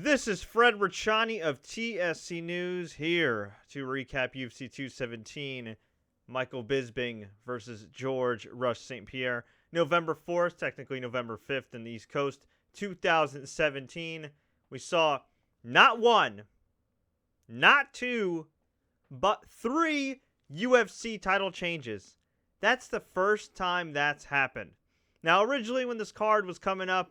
This is Fred Richani of TSC News here to recap UFC 217, Michael Bisping versus George Rush St-Pierre. November 4th, technically November 5th in the East Coast, 2017. We saw not one, not two, but three UFC title changes. That's the first time that's happened. Now, originally when this card was coming up,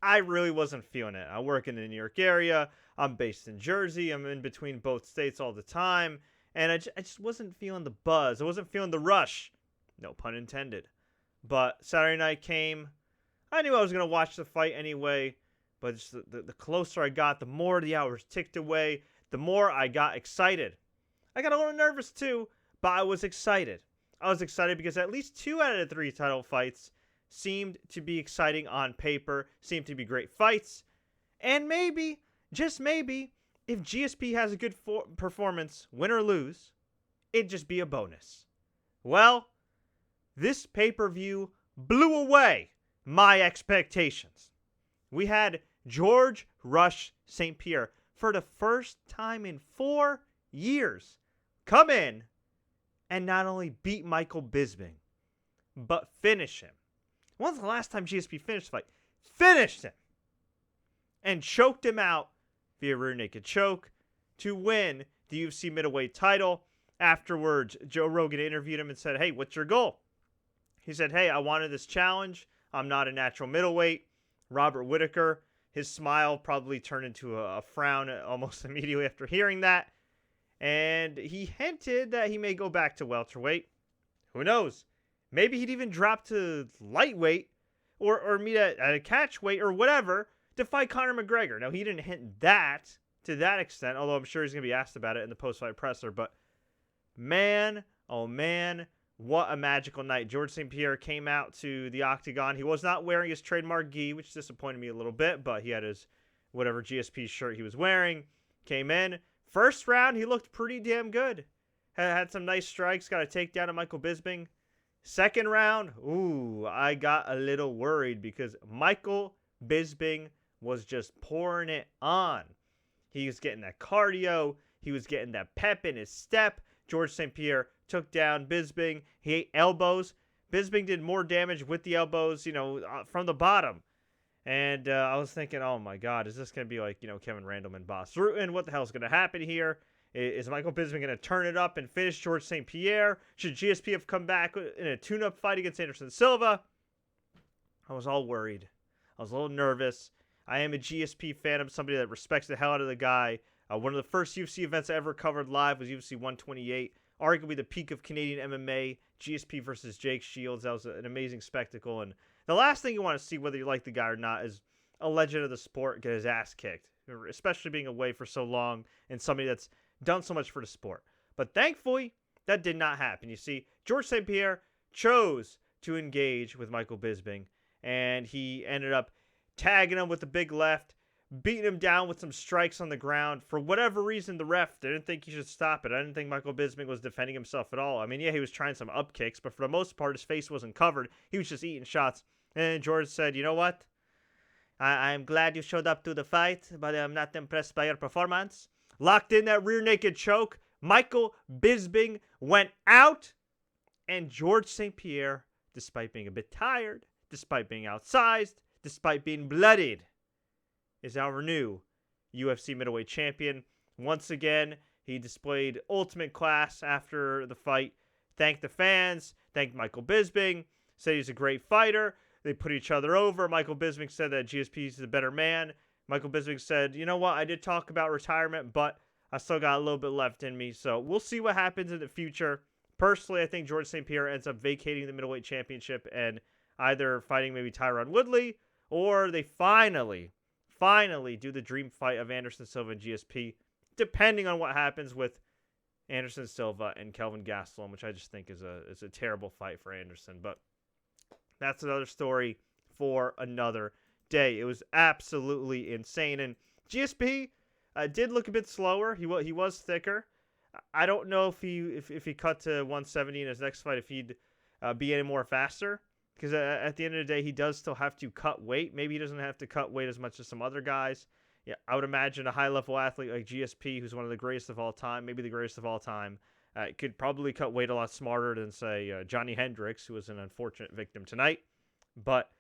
I really wasn't feeling it. I work in the New York area. I'm based in Jersey. I'm in between both states all the time. And I just wasn't feeling the buzz. I wasn't feeling the rush. No pun intended. But Saturday night came. I knew I was going to watch the fight anyway. But just the closer I got, the more the hours ticked away, the more I got excited. I got a little nervous too, but I was excited. I was excited because at least 2 out of the 3 title fights seemed to be exciting on paper, seemed to be great fights, and maybe, just maybe, if GSP has a good performance, win or lose, it'd just be a bonus. Well, this pay-per-view blew away my expectations. We had George Rush St-Pierre, for the first time in 4 years, come in and not only beat Michael Bisping, but finish him. When's the last time GSP finished the fight? Finished him! And choked him out via rear naked choke to win the UFC middleweight title. Afterwards, Joe Rogan interviewed him and said, hey, what's your goal? He said, hey, I wanted this challenge. I'm not a natural middleweight. Robert Whittaker, his smile probably turned into a frown almost immediately after hearing that. And he hinted that he may go back to welterweight. Who knows? Maybe he'd even drop to lightweight or meet at a catch weight or whatever to fight Conor McGregor. Now, he didn't hint that to that extent, although I'm sure he's going to be asked about it in the post-fight presser. But man, oh man, what a magical night. George St-Pierre came out to the octagon. He was not wearing his trademark gi, which disappointed me a little bit, but he had his whatever GSP shirt he was wearing. Came in. First round, he looked pretty damn good. Had some nice strikes. Got a takedown of Michael Bisping. Second round, ooh, I got a little worried because Michael Bisping was just pouring it on. He was getting that cardio. He was getting that pep in his step. George St-Pierre took down Bisping. He ate elbows. Bisping did more damage with the elbows, from the bottom. And I was thinking, oh my God, is this going to be like, Kevin Randleman, Boss Rutan? What the hell is going to happen here? Is Michael Bisping going to turn it up and finish George St-Pierre? Should GSP have come back in a tune-up fight against Anderson Silva? I was all worried. I was a little nervous. I am a GSP fan. I'm somebody that respects the hell out of the guy. One of the first UFC events I ever covered live was UFC 128. Arguably the peak of Canadian MMA. GSP versus Jake Shields. That was an amazing spectacle. And the last thing you want to see, whether you like the guy or not, is a legend of the sport get his ass kicked. Especially being away for so long and somebody that's done so much for the sport. But thankfully, that did not happen. You see, George St-Pierre chose to engage with Michael Bisping, and he ended up tagging him with the big left, beating him down with some strikes on the ground. For whatever reason, the ref didn't think he should stop it. I didn't think Michael Bisping was defending himself at all. I mean, yeah, he was trying some up kicks, but for the most part, his face wasn't covered. He was just eating shots. And George said, you know what? I'm glad you showed up to the fight, but I'm not impressed by your performance. Locked in that rear naked choke. Michael Bisping went out. And George St-Pierre, despite being a bit tired, despite being outsized, despite being bloodied, is our new UFC middleweight champion. Once again, he displayed ultimate class after the fight. Thanked the fans. Thanked Michael Bisping. Said he's a great fighter. They put each other over. Michael Bisping said that GSP is the better man. Michael Bisping said, you know what, I did talk about retirement, but I still got a little bit left in me. So we'll see what happens in the future. Personally, I think George St-Pierre ends up vacating the middleweight championship and either fighting maybe Tyron Woodley, or they finally do the dream fight of Anderson Silva and GSP, depending on what happens with Anderson Silva and Kelvin Gastelum, which I just think is a terrible fight for Anderson. But that's another story for another day. It was absolutely insane. And GSP did look a bit slower. He was thicker. I don't know if he cut to 170 in his next fight, if he'd be any more faster. Because at the end of the day, he does still have to cut weight. Maybe he doesn't have to cut weight as much as some other guys. yeah, I would imagine a high-level athlete like GSP, who's one of the greatest of all time, maybe the greatest of all time, could probably cut weight a lot smarter than, say, Johnny Hendricks, who was an unfortunate victim tonight. But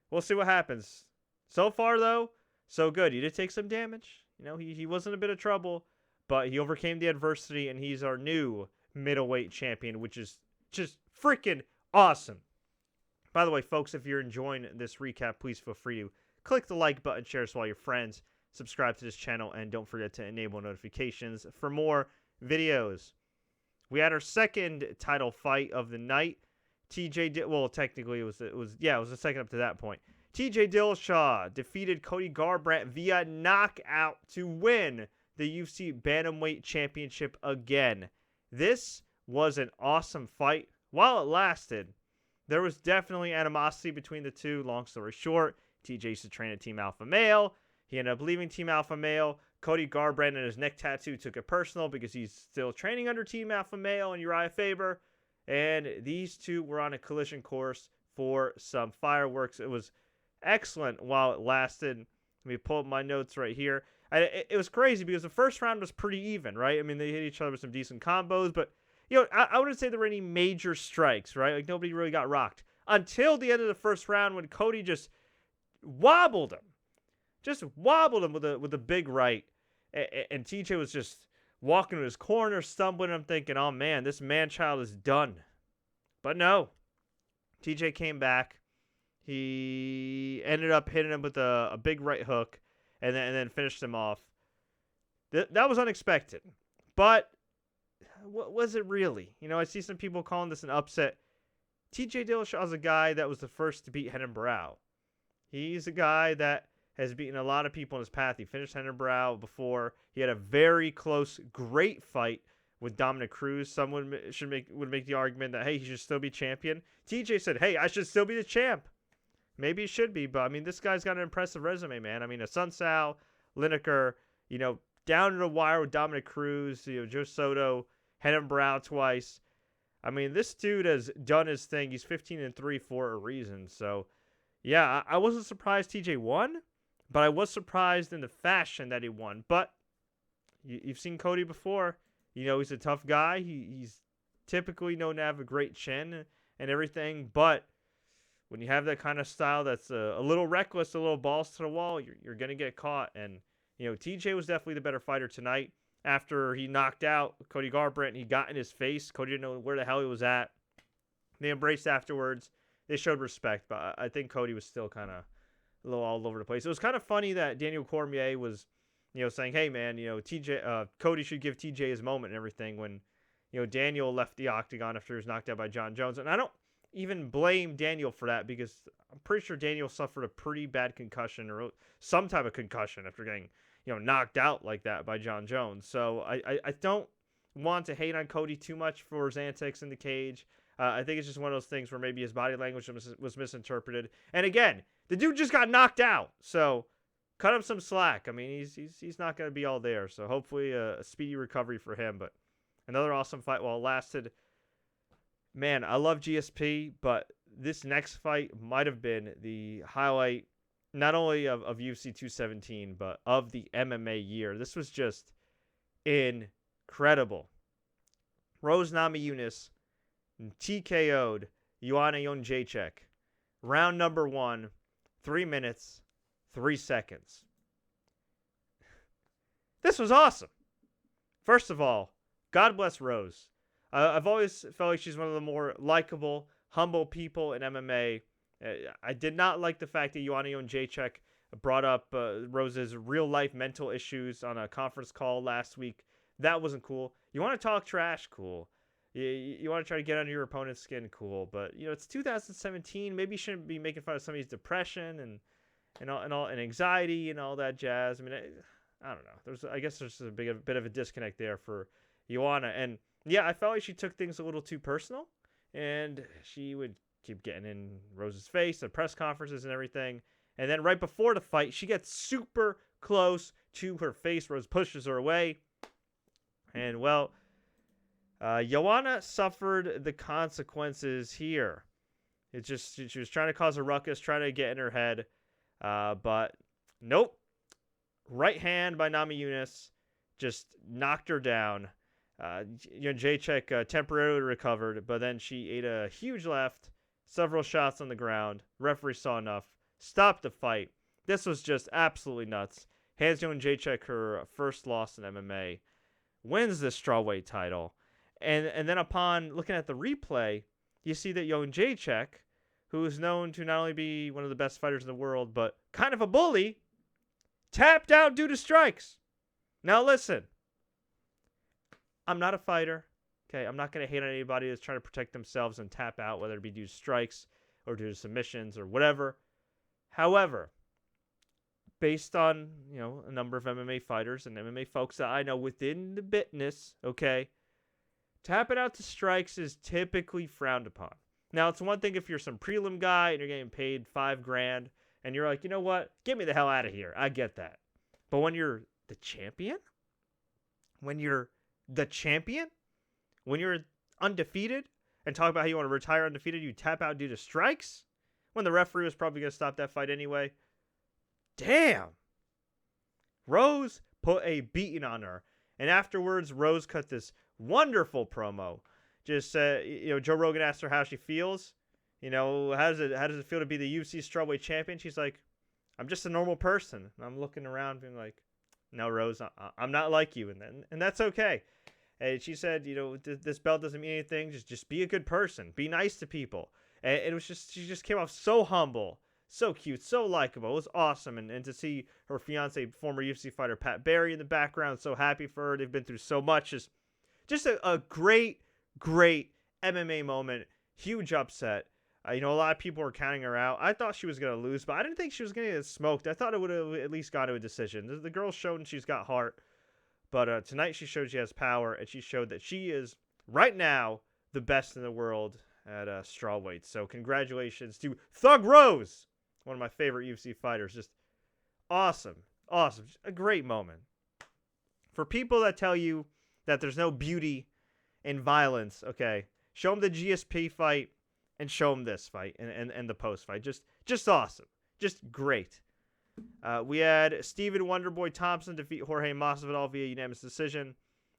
we'll see what happens. So far, though, so good. He did take some damage. You know, he was in a bit of trouble, but he overcame the adversity, and he's our new middleweight champion, which is just freaking awesome. By the way, folks, if you're enjoying this recap, please feel free to click the like button, share this with all your friends, subscribe to this channel, and don't forget to enable notifications for more videos. We had our second title fight of the night. Well, technically it was the second up to that point. TJ Dillashaw defeated Cody Garbrandt via knockout to win the UFC Bantamweight Championship again. This was an awesome fight. While it lasted, there was definitely animosity between the two. Long story short, TJ used to train at Team Alpha Male. He ended up leaving Team Alpha Male. Cody Garbrandt and his neck tattoo took it personal because he's still training under Team Alpha Male and Uriah Faber. And these two were on a collision course for some fireworks. It was excellent while it lasted. Let me pull up my notes right here. It was crazy because the first round was pretty even, right? I mean, they hit each other with some decent combos, but you know, I wouldn't say there were any major strikes, right? Like, nobody really got rocked until the end of the first round when Cody just wobbled him. Just wobbled him with a big right. And TJ was just walking to his corner, stumbling. I'm thinking, oh, man, this man-child is done. But no. TJ came back. He ended up hitting him with a big right hook and then finished him off. That was unexpected. But what was it really? You know, I see some people calling this an upset. TJ Dillashaw is a guy that was the first to beat Renan Barão. He's a guy that has beaten a lot of people in his path. He finished Renan Barão before. He had a very close, great fight with Dominic Cruz. Someone would make the argument that, hey, he should still be champion. TJ said, hey, I should still be the champ. Maybe he should be, but I mean, this guy's got an impressive resume, man. I mean, a Sun Sal, Lineker, you know, down to the wire with Dominic Cruz, you know, Joe Soto, Renan Barão twice. I mean, this dude has done his thing. He's 15-3 for a reason. So, yeah, I wasn't surprised TJ won, but I was surprised in the fashion that he won. But you've seen Cody before. You know, he's a tough guy. He's typically known to have a great chin and everything. But when you have that kind of style that's a little reckless, a little balls to the wall, you're going to get caught. And, you know, TJ was definitely the better fighter tonight. After he knocked out Cody Garbrandt, he got in his face. Cody didn't know where the hell he was at. They embraced afterwards. They showed respect, but I think Cody was still kind of a little all over the place. It was kind of funny that Daniel Cormier was, you know, saying, hey, man, you know, Cody should give TJ his moment and everything when, you know, Daniel left the octagon after he was knocked out by John Jones. And I don't even blame Daniel for that because I'm pretty sure Daniel suffered a pretty bad concussion or some type of concussion after getting, you know, knocked out like that by John Jones. So I don't want to hate on Cody too much for his antics in the cage. I think it's just one of those things where maybe his body language was misinterpreted. And again, the dude just got knocked out. So cut him some slack. I mean, he's not going to be all there. So hopefully a speedy recovery for him. But another awesome fight while it lasted. Man, I love GSP, but this next fight might have been the highlight not only of UFC 217, but of the MMA year. This was just incredible. Rose Namajunas TKO'd Joanna Jedrzejczyk. Round number 1, 3 minutes, 3 seconds. This was awesome. First of all, God bless Rose. I've always felt like she's one of the more likable, humble people in MMA. I did not like the fact that Joanna Jedrzejczyk brought up Rose's real-life mental issues on a conference call last week. That wasn't cool. You want to talk trash? Cool. You want to try to get under your opponent's skin? Cool. But, you know, it's 2017. Maybe you shouldn't be making fun of somebody's depression and anxiety and all that jazz. I mean, I don't know. I guess there's a bit of a disconnect there for Joanna. And, yeah, I felt like she took things a little too personal. And she would keep getting in Rose's face at press conferences and everything. And then right before the fight, she gets super close to her face. Rose pushes her away. And, well, Joanna suffered the consequences here. It's just, she was trying to cause a ruckus, trying to get in her head. But, nope. Right hand by Namajunas just knocked her down. Jacek temporarily recovered, but then she ate a huge left, several shots on the ground. Referee saw enough, stopped the fight. This was just absolutely nuts. Hands Jacek her first loss in MMA, wins the strawweight title, and then upon looking at the replay, you see that Jacek, who is known to not only be one of the best fighters in the world, but kind of a bully, tapped out due to strikes. Now listen, I'm not a fighter. Okay, I'm not going to hate on anybody that's trying to protect themselves and tap out, whether it be due to strikes or due to submissions or whatever. However, based on, a number of MMA fighters and MMA folks that I know within the business, okay, tapping out to strikes is typically frowned upon. Now, it's one thing if you're some prelim guy and you're getting paid $5,000 and you're like, you know what, get me the hell out of here. I get that. But when you're the champion, when you're undefeated and talk about how you want to retire undefeated, you tap out due to strikes when the referee was probably going to stop that fight anyway. Damn. Rose put a beating on her. And afterwards, Rose cut this wonderful promo. Just, Joe Rogan asked her how she feels. How does it feel to be the UFC strawweight champion? She's like, I'm just a normal person. And I'm looking around being like, no, Rose, I'm not like you. And that's okay. And she said, this belt doesn't mean anything. Just be a good person. Be nice to people. And it was just, she just came off so humble, so cute, so likable. It was awesome. And to see her fiance, former UFC fighter Pat Barry in the background, so happy for her. They've been through so much. Just a great MMA moment. Huge upset. A lot of people were counting her out. I thought she was going to lose, but I didn't think she was going to get smoked. I thought it would have at least gone to a decision. The girl's shown she's got heart. But tonight she showed she has power, and she showed that she is, right now, the best in the world at strawweight. So congratulations to Thug Rose, one of my favorite UFC fighters. Just awesome. Just a great moment. For people that tell you that there's no beauty in violence, okay, show them the GSP fight and show them this fight and the post fight. Just awesome. Just great. We had Steven Wonderboy Thompson defeat Jorge Masvidal via unanimous decision.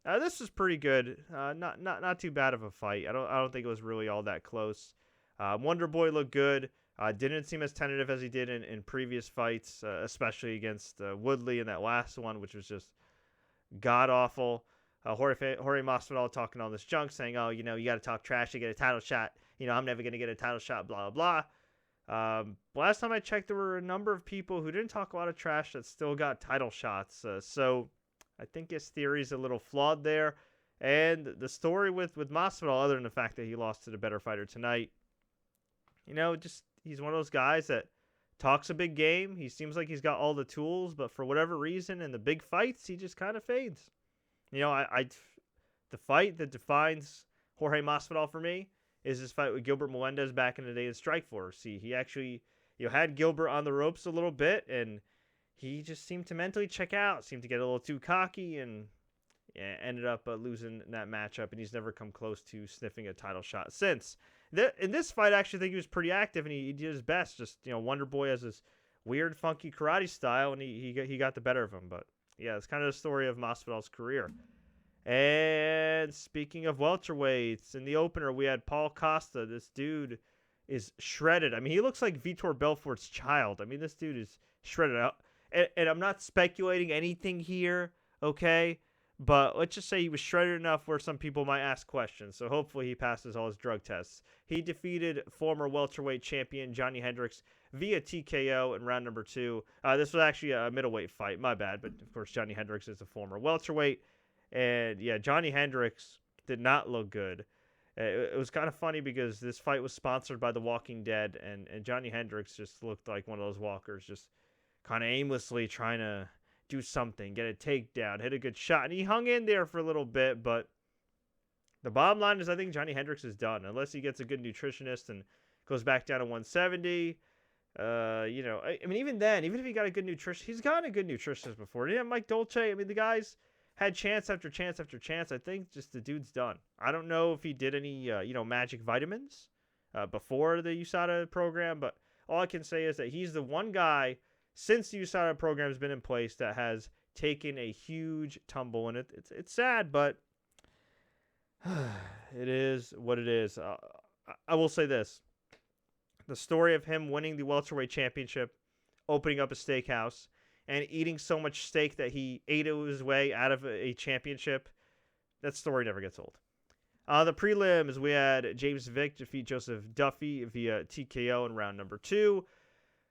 This was pretty good. Not too bad of a fight. I don't think it was really all that close. Wonderboy looked good. Didn't seem as tentative as he did in previous fights, especially against Woodley in that last one, which was just god awful. Jorge Masvidal talking all this junk, saying, "Oh, you got to talk trash to get a title shot. I'm never gonna get a title shot." Blah blah. Last time I checked, there were a number of people who didn't talk a lot of trash that still got title shots. So I think his theory is a little flawed there. And the story with Masvidal, other than the fact that he lost to the better fighter tonight, he's one of those guys that talks a big game. He seems like he's got all the tools, but for whatever reason, in the big fights, he just kind of fades. The fight that defines Jorge Masvidal for me is his fight with Gilbert Melendez back in the day in Strikeforce. He actually had Gilbert on the ropes a little bit, and he just seemed to mentally check out, seemed to get a little too cocky, and ended up losing that matchup, and he's never come close to sniffing a title shot since. In this fight, I actually think he was pretty active, and he did his best. Just, Wonder Boy has this weird, funky karate style, and he got the better of him. But, yeah, it's kind of the story of Masvidal's career. And speaking of welterweights, in the opener, we had Paul Costa. This dude is shredded. I mean, he looks like Vitor Belfort's child. I mean, this dude is shredded out. And I'm not speculating anything here, okay? But let's just say he was shredded enough where some people might ask questions. So hopefully he passes all his drug tests. He defeated former welterweight champion Johnny Hendricks via TKO in round number 2. This was actually a middleweight fight. My bad. But, of course, Johnny Hendricks is a former welterweight. And, yeah, Johnny Hendricks did not look good. It was kind of funny because this fight was sponsored by The Walking Dead. And Johnny Hendricks just looked like one of those walkers, just kind of aimlessly trying to do something, get a takedown, hit a good shot. And he hung in there for a little bit, but the bottom line is I think Johnny Hendricks is done. Unless he gets a good nutritionist and goes back down to 170. I mean, even then, even if he got a good nutritionist, he's gotten a good nutritionist before. Yeah, Mike Dolce, I mean, the guy's had chance after chance after chance. I think just the dude's done. I don't know if he did any, magic vitamins before the USADA program, but all I can say is that he's the one guy since the USADA program has been in place that has taken a huge tumble, and it's sad, but it is what it is. I will say this. The story of him winning the welterweight championship, opening up a steakhouse, and eating so much steak that he ate his way out of a championship, that story never gets old. The prelims, we had James Vick defeat Joseph Duffy via TKO in round number 2.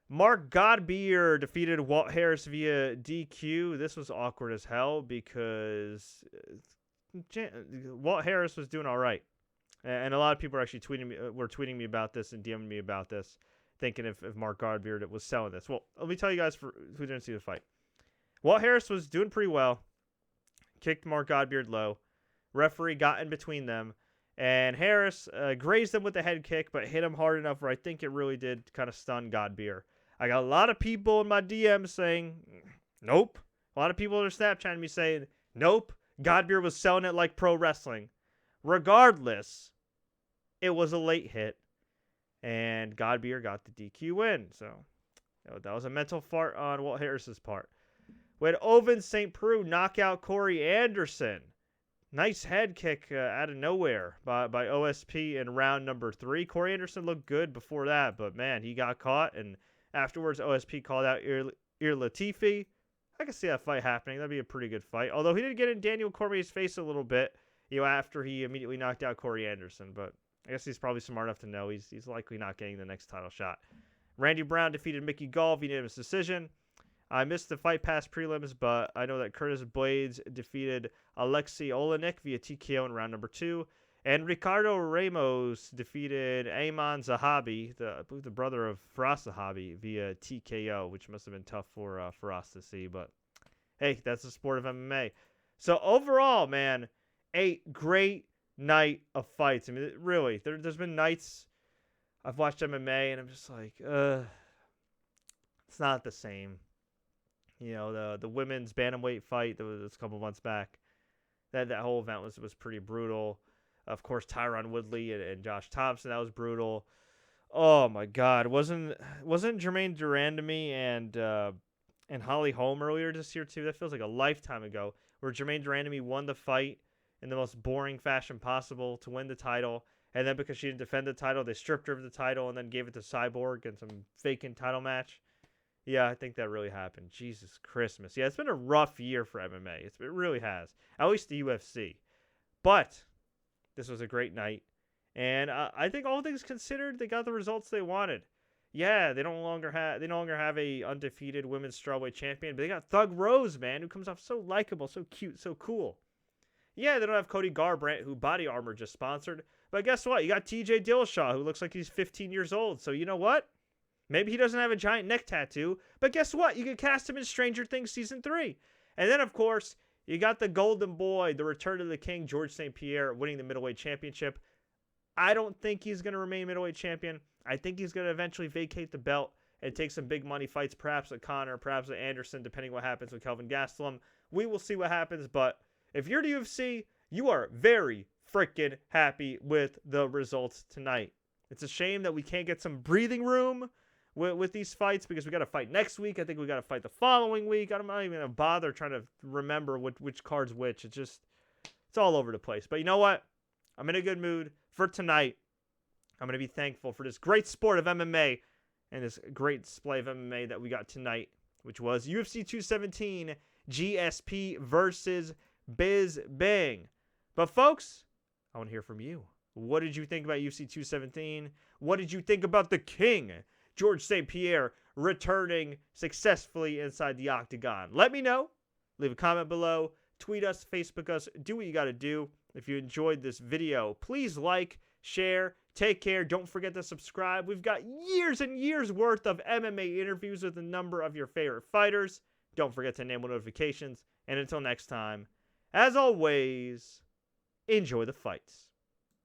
Mark Godbeer defeated Walt Harris via DQ. This was awkward as hell because Walt Harris was doing all right. And a lot of people are actually tweeting me about this and DMing me about this, thinking if Mark Godbeer was selling this. Well, let me tell you guys who didn't see the fight. Walt Harris was doing pretty well. Kicked Mark Godbeer low. Referee got in between them. And Harris grazed him with a head kick, but hit him hard enough where I think it really did kind of stun Godbeer. I got a lot of people in my DMs saying, nope. A lot of people are Snapchatting me saying, nope. Godbeer was selling it like pro wrestling. Regardless, it was a late hit, and Godbeer got the DQ win. So that was a mental fart on Walt Harris's part. We had Ovince St. Preux knock out Corey Anderson. Nice head kick out of nowhere by OSP in round number 3. Corey Anderson looked good before that, but man, he got caught, and afterwards OSP called out Ir Latifi. I can see that fight happening. That'd be a pretty good fight. Although he did get in Daniel Cormier's face a little bit, after he immediately knocked out Corey Anderson. But I guess he's probably smart enough to know he's likely not getting the next title shot. Randy Brown defeated Mickey Gall via unanimous decision. I missed the fight past prelims, but I know that Curtis Blaydes defeated Aleksei Oleinik via TKO in round number 2. And Ricardo Ramos defeated Aiemann Zahabi, I believe the brother of Firas Zahabi, via TKO, which must have been tough for Firas to see. But hey, that's the sport of MMA. So overall, man, a great night of fights. I mean, really, there's been nights I've watched MMA and I'm just like, it's not the same. The women's bantamweight fight that was a couple months back, that whole event was pretty brutal. Of course, Tyron Woodley and Josh Thompson, that was brutal. Oh my God, wasn't Jermaine Durandamy and Holly Holm earlier this year too? That feels like a lifetime ago, where Jermaine Durandamy won the fight in the most boring fashion possible to win the title, and then because she didn't defend the title, they stripped her of the title and then gave it to Cyborg in some faking title match. Yeah, I think that really happened. Jesus Christmas. Yeah, it's been a rough year for MMA. It really has. At least the UFC. But this was a great night. And I think all things considered, they got the results they wanted. Yeah, they no longer have a undefeated women's strawweight champion, but they got Thug Rose, man, who comes off so likable, so cute, so cool. Yeah, they don't have Cody Garbrandt, who Body Armor just sponsored. But guess what? You got TJ Dillashaw, who looks like he's 15 years old. So you know what? Maybe he doesn't have a giant neck tattoo, but guess what? You can cast him in Stranger Things Season 3. And then, of course, you got the golden boy, the return of the king, George St-Pierre, winning the middleweight championship. I don't think he's going to remain middleweight champion. I think he's going to eventually vacate the belt and take some big money fights, perhaps at Conor, perhaps at Anderson, depending what happens with Kelvin Gastelum. We will see what happens, but if you're the UFC, you are very freaking happy with the results tonight. It's a shame that we can't get some breathing room with these fights, because we got to fight next week. I think we got to fight the following week. I'm not even going to bother trying to remember which card's which. It's all over the place. But you know what? I'm in a good mood for tonight. I'm going to be thankful for this great sport of MMA and this great display of MMA that we got tonight, which was UFC 217 GSP versus Bisping. But folks, I want to hear from you. What did you think about UFC 217? What did you think about the king, George St-Pierre, returning successfully inside the octagon? Let me know. Leave a comment below. Tweet us, Facebook us. Do what you got to do. If you enjoyed this video, please like, share, take care. Don't forget to subscribe. We've got years and years worth of MMA interviews with a number of your favorite fighters. Don't forget to enable notifications. And until next time, as always, enjoy the fights.